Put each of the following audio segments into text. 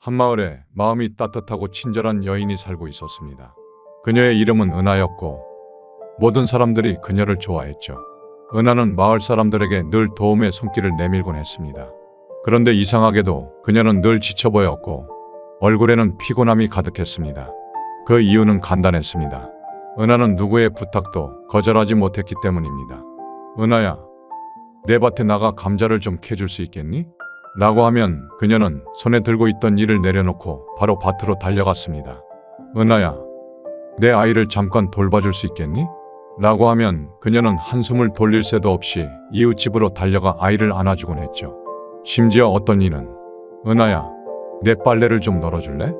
한마을에 마음이 따뜻하고 친절한 여인이 살고 있었습니다. 그녀의 이름은 은하였고 모든 사람들이 그녀를 좋아했죠. 은하는 마을 사람들에게 늘 도움의 손길을 내밀곤 했습니다. 그런데 이상하게도 그녀는 늘 지쳐 보였고 얼굴에는 피곤함이 가득했습니다. 그 이유는 간단했습니다. 은하는 누구의 부탁도 거절하지 못했기 때문입니다. 은하야, 내 밭에 나가 감자를 좀 캐줄 수 있겠니? 라고 하면 그녀는 손에 들고 있던 일을 내려놓고 바로 밭으로 달려갔습니다. 은하야, 내 아이를 잠깐 돌봐줄 수 있겠니? 라고 하면 그녀는 한숨을 돌릴 새도 없이 이웃집으로 달려가 아이를 안아주곤 했죠. 심지어 어떤 이는 은하야, 내 빨래를 좀 널어줄래?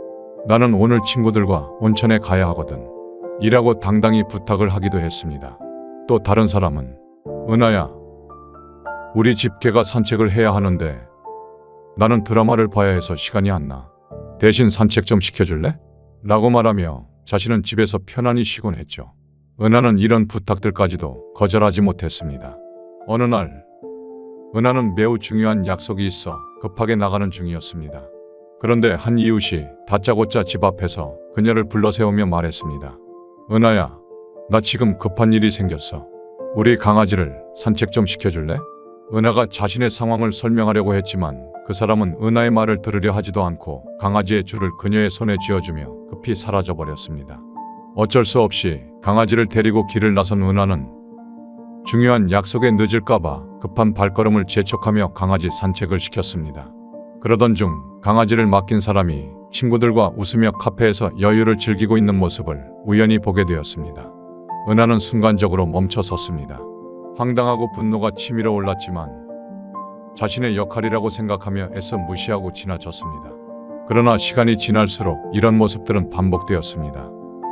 나는 오늘 친구들과 온천에 가야 하거든. 이라고 당당히 부탁을 하기도 했습니다. 또 다른 사람은 은하야, 우리 집 개가 산책을 해야 하는데 나는 드라마를 봐야 해서 시간이 안 나. 대신 산책 좀 시켜줄래? 라고 말하며 자신은 집에서 편안히 쉬곤 했죠. 은하는 이런 부탁들까지도 거절하지 못했습니다. 어느 날 은하는 매우 중요한 약속이 있어 급하게 나가는 중이었습니다. 그런데 한 이웃이 다짜고짜 집 앞에서 그녀를 불러 세우며 말했습니다. 은하야, 나 지금 급한 일이 생겼어. 우리 강아지를 산책 좀 시켜줄래? 은하가 자신의 상황을 설명하려고 했지만 그 사람은 은하의 말을 들으려 하지도 않고 강아지의 줄을 그녀의 손에 쥐어주며 급히 사라져버렸습니다. 어쩔 수 없이 강아지를 데리고 길을 나선 은하는 중요한 약속에 늦을까봐 급한 발걸음을 재촉하며 강아지 산책을 시켰습니다. 그러던 중 강아지를 맡긴 사람이 친구들과 웃으며 카페에서 여유를 즐기고 있는 모습을 우연히 보게 되었습니다. 은하는 순간적으로 멈춰 섰습니다. 황당하고 분노가 치밀어 올랐지만 자신의 역할이라고 생각하며 애써 무시하고 지나쳤습니다. 그러나 시간이 지날수록 이런 모습들은 반복되었습니다.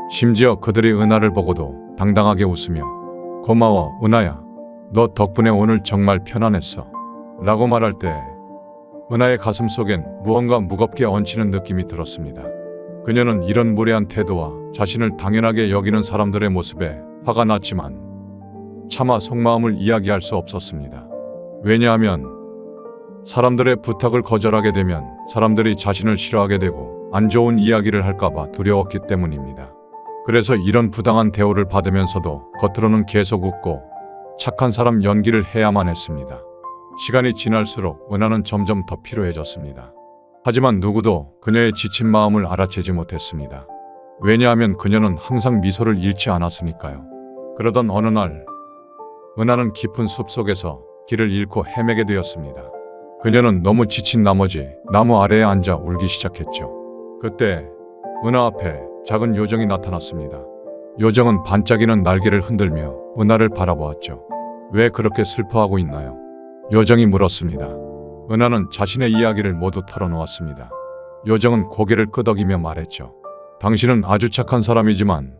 심지어 그들이 은하를 보고도 당당하게 웃으며 고마워 은하야, 너 덕분에 오늘 정말 편안했어 라고 말할 때 은하의 가슴 속엔 무언가 무겁게 얹히는 느낌이 들었습니다. 그녀는 이런 무례한 태도와 자신을 당연하게 여기는 사람들의 모습에 화가 났지만 차마 속마음을 이야기할 수 없었습니다. 왜냐하면 사람들의 부탁을 거절하게 되면 사람들이 자신을 싫어하게 되고 안 좋은 이야기를 할까봐 두려웠기 때문입니다. 그래서 이런 부당한 대우를 받으면서도 겉으로는 계속 웃고 착한 사람 연기를 해야만 했습니다. 시간이 지날수록 은하는 점점 더 피로해졌습니다. 하지만 누구도 그녀의 지친 마음을 알아채지 못했습니다. 왜냐하면 그녀는 항상 미소를 잃지 않았으니까요. 그러던 어느 날 은하는 깊은 숲 속에서 길을 잃고 헤매게 되었습니다. 그녀는 너무 지친 나머지 나무 아래에 앉아 울기 시작했죠. 그때 은하 앞에 작은 요정이 나타났습니다. 요정은 반짝이는 날개를 흔들며 은하를 바라보았죠. 왜 그렇게 슬퍼하고 있나요? 요정이 물었습니다. 은하는 자신의 이야기를 모두 털어놓았습니다. 요정은 고개를 끄덕이며 말했죠. 당신은 아주 착한 사람이지만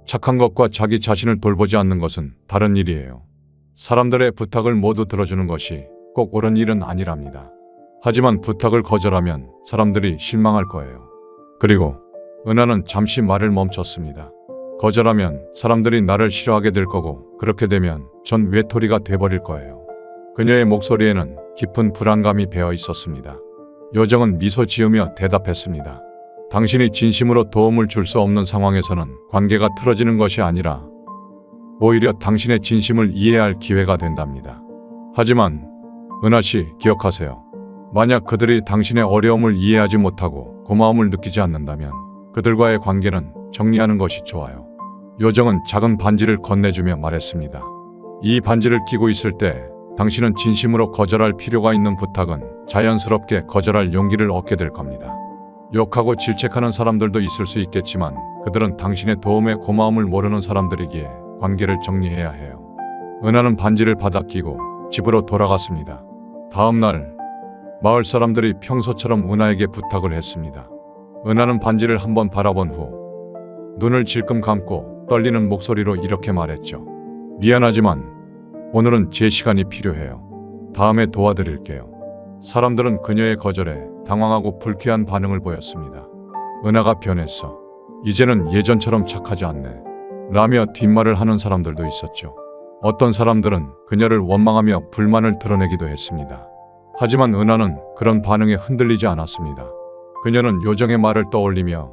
착한 것과 자기 자신을 돌보지 않는 것은 다른 일이에요. 사람들의 부탁을 모두 들어주는 것이 꼭 옳은 일은 아니랍니다. 하지만 부탁을 거절하면 사람들이 실망할 거예요. 그리고 은하는 잠시 말을 멈췄습니다. 거절하면 사람들이 나를 싫어하게 될 거고 그렇게 되면 전 외톨이가 돼버릴 거예요. 그녀의 목소리에는 깊은 불안감이 배어 있었습니다. 요정은 미소 지으며 대답했습니다. 당신이 진심으로 도움을 줄 수 없는 상황에서는 관계가 틀어지는 것이 아니라 오히려 당신의 진심을 이해할 기회가 된답니다. 하지만 은하 씨 기억하세요. 만약 그들이 당신의 어려움을 이해하지 못하고 고마움을 느끼지 않는다면 그들과의 관계는 정리하는 것이 좋아요. 요정은 작은 반지를 건네주며 말했습니다. 이 반지를 끼고 있을 때 당신은 진심으로 거절할 필요가 있는 부탁은 자연스럽게 거절할 용기를 얻게 될 겁니다. 욕하고 질책하는 사람들도 있을 수 있겠지만 그들은 당신의 도움에 고마움을 모르는 사람들이기에 관계를 정리해야 해요. 은하는 반지를 받아 끼고 집으로 돌아갔습니다. 다음 날 마을 사람들이 평소처럼 은하에게 부탁을 했습니다. 은하는 반지를 한번 바라본 후 눈을 질끔 감고 떨리는 목소리로 이렇게 말했죠. 미안하지만 오늘은 제 시간이 필요해요. 다음에 도와드릴게요. 사람들은 그녀의 거절에 당황하고 불쾌한 반응을 보였습니다. 은하가 변했어. 이제는 예전처럼 착하지 않네. 라며 뒷말을 하는 사람들도 있었죠. 어떤 사람들은 그녀를 원망하며 불만을 드러내기도 했습니다. 하지만 은하는 그런 반응에 흔들리지 않았습니다. 그녀는 요정의 말을 떠올리며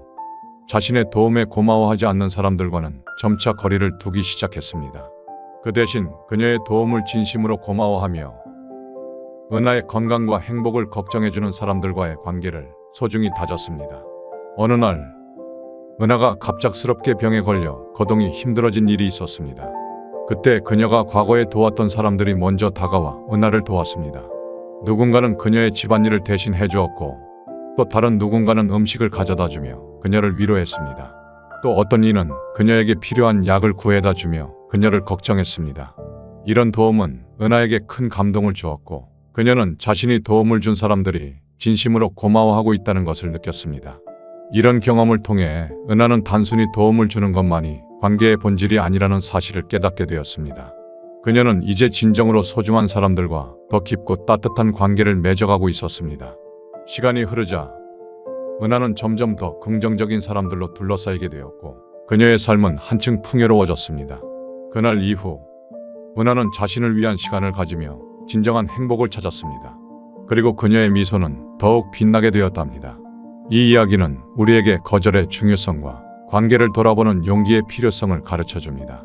자신의 도움에 고마워하지 않는 사람들과는 점차 거리를 두기 시작했습니다. 그 대신 그녀의 도움을 진심으로 고마워하며 은하의 건강과 행복을 걱정해주는 사람들과의 관계를 소중히 다졌습니다. 어느 날 은하가 갑작스럽게 병에 걸려 거동이 힘들어진 일이 있었습니다. 그때 그녀가 과거에 도왔던 사람들이 먼저 다가와 은하를 도왔습니다. 누군가는 그녀의 집안일을 대신 해주었고 또 다른 누군가는 음식을 가져다 주며 그녀를 위로했습니다. 또 어떤 이는 그녀에게 필요한 약을 구해다 주며 그녀를 걱정했습니다. 이런 도움은 은하에게 큰 감동을 주었고 그녀는 자신이 도움을 준 사람들이 진심으로 고마워하고 있다는 것을 느꼈습니다. 이런 경험을 통해 은하는 단순히 도움을 주는 것만이 관계의 본질이 아니라는 사실을 깨닫게 되었습니다. 그녀는 이제 진정으로 소중한 사람들과 더 깊고 따뜻한 관계를 맺어가고 있었습니다. 시간이 흐르자 은하는 점점 더 긍정적인 사람들로 둘러싸이게 되었고 그녀의 삶은 한층 풍요로워졌습니다. 그날 이후 은하는 자신을 위한 시간을 가지며 진정한 행복을 찾았습니다. 그리고 그녀의 미소는 더욱 빛나게 되었답니다. 이 이야기는 우리에게 거절의 중요성과 관계를 돌아보는 용기의 필요성을 가르쳐줍니다.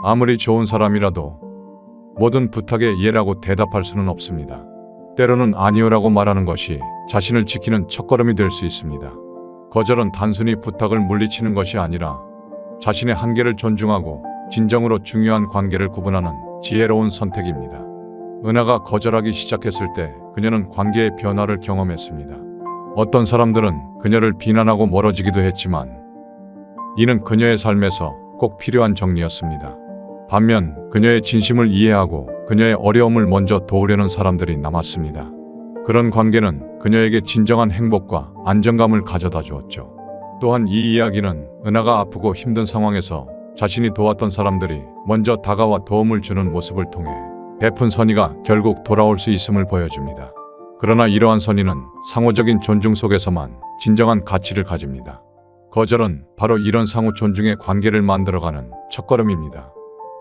아무리 좋은 사람이라도 모든 부탁에 예라고 대답할 수는 없습니다. 때로는 아니오라고 말하는 것이 자신을 지키는 첫걸음이 될 수 있습니다. 거절은 단순히 부탁을 물리치는 것이 아니라 자신의 한계를 존중하고 진정으로 중요한 관계를 구분하는 지혜로운 선택입니다. 은하가 거절하기 시작했을 때 그녀는 관계의 변화를 경험했습니다. 어떤 사람들은 그녀를 비난하고 멀어지기도 했지만 이는 그녀의 삶에서 꼭 필요한 정리였습니다. 반면 그녀의 진심을 이해하고 그녀의 어려움을 먼저 도우려는 사람들이 남았습니다. 그런 관계는 그녀에게 진정한 행복과 안정감을 가져다 주었죠. 또한 이 이야기는 은하가 아프고 힘든 상황에서 자신이 도왔던 사람들이 먼저 다가와 도움을 주는 모습을 통해 베푼 선의가 결국 돌아올 수 있음을 보여줍니다. 그러나 이러한 선의는 상호적인 존중 속에서만 진정한 가치를 가집니다. 거절은 바로 이런 상호 존중의 관계를 만들어가는 첫걸음입니다.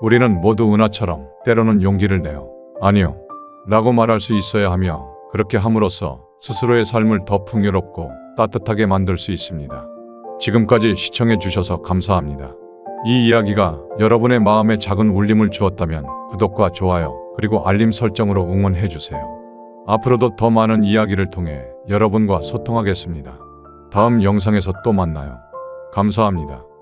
우리는 모두 은하처럼 때로는 용기를 내어 아니요 라고 말할 수 있어야 하며 그렇게 함으로써 스스로의 삶을 더 풍요롭고 따뜻하게 만들 수 있습니다. 지금까지 시청해 주셔서 감사합니다. 이 이야기가 여러분의 마음에 작은 울림을 주었다면 구독과 좋아요 그리고 알림 설정으로 응원해 주세요. 앞으로도 더 많은 이야기를 통해 여러분과 소통하겠습니다. 다음 영상에서 또 만나요. 감사합니다.